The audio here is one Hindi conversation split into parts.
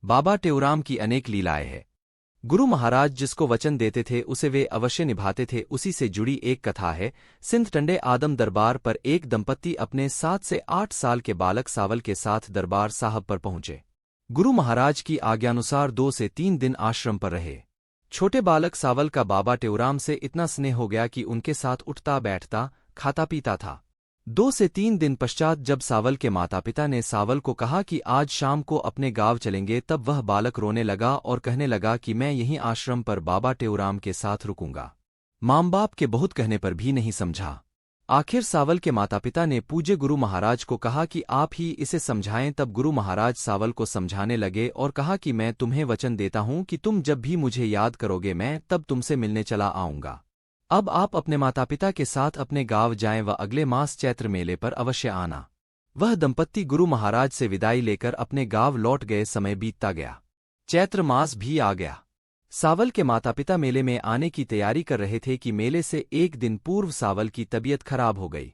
बाबा टेऊराम की अनेक लीलाएं हैं। गुरु महाराज जिसको वचन देते थे उसे वे अवश्य निभाते थे। उसी से जुड़ी एक कथा है। सिंध टंडे आदम दरबार पर एक दंपत्ति अपने 7 से 8 साल के बालक सावल के साथ दरबार साहब पर पहुंचे। गुरु महाराज की आज्ञानुसार 2 से 3 दिन आश्रम पर रहे। छोटे बालक सावल का बाबा टेऊराम से इतना स्नेह हो गया कि उनके साथ उठता बैठता खाता पीता था। 2 से 3 दिन पश्चात जब सावल के माता पिता ने सावल को कहा कि आज शाम को अपने गांव चलेंगे, तब वह बालक रोने लगा और कहने लगा कि मैं यहीं आश्रम पर बाबा टेऊराम के साथ रुकूंगा। माँ बाप के बहुत कहने पर भी नहीं समझा। आखिर सावल के माता पिता ने पूज्य गुरु महाराज को कहा कि आप ही इसे समझाएं। तब गुरु महाराज सावल को समझाने लगे और कहा कि मैं तुम्हें वचन देता हूं कि तुम जब भी मुझे याद करोगे मैं तब तुमसे मिलने चला आऊंगा। अब आप अपने माता पिता के साथ अपने गांव जाएं व अगले मास चैत्र मेले पर अवश्य आना। वह दंपत्ति गुरु महाराज से विदाई लेकर अपने गांव लौट गए। समय बीतता गया, चैत्र मास भी आ गया। सावल के माता पिता मेले में आने की तैयारी कर रहे थे कि मेले से एक दिन पूर्व सावल की तबीयत खराब हो गई।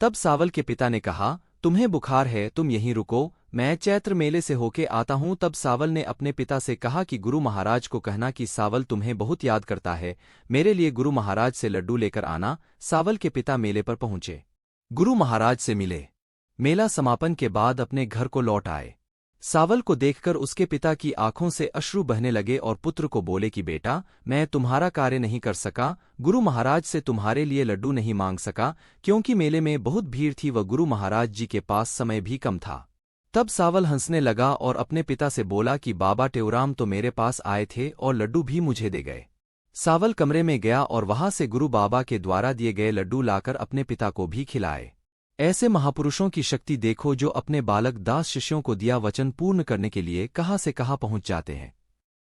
तब सावल के पिता ने कहा, तुम्हें बुखार है, तुम यहीं रुको, मैं चैत्र मेले से होके आता हूं। तब सावल ने अपने पिता से कहा कि गुरु महाराज को कहना कि सावल तुम्हें बहुत याद करता है, मेरे लिए गुरु महाराज से लड्डू लेकर आना। सावल के पिता मेले पर पहुंचे, गुरु महाराज से मिले। मेला समापन के बाद अपने घर को लौट आए। सावल को देखकर उसके पिता की आंखों से अश्रु बहने लगे और पुत्र को बोले कि बेटा, मैं तुम्हारा कार्य नहीं कर सका, गुरु महाराज से तुम्हारे लिए लड्डू नहीं मांग सका, क्योंकि मेले में बहुत भीड़ थी व गुरु महाराज जी के पास समय भी कम था। तब सावल हंसने लगा और अपने पिता से बोला कि बाबा टेऊराम तो मेरे पास आए थे और लड्डू भी मुझे दे गए। सावल कमरे में गया और वहां से गुरु बाबा के द्वारा दिए गए लड्डू लाकर अपने पिता को भी खिलाए। ऐसे महापुरुषों की शक्ति देखो जो अपने बालक दास शिष्यों को दिया वचन पूर्ण करने के लिए कहां से कहां पहुंच जाते हैं।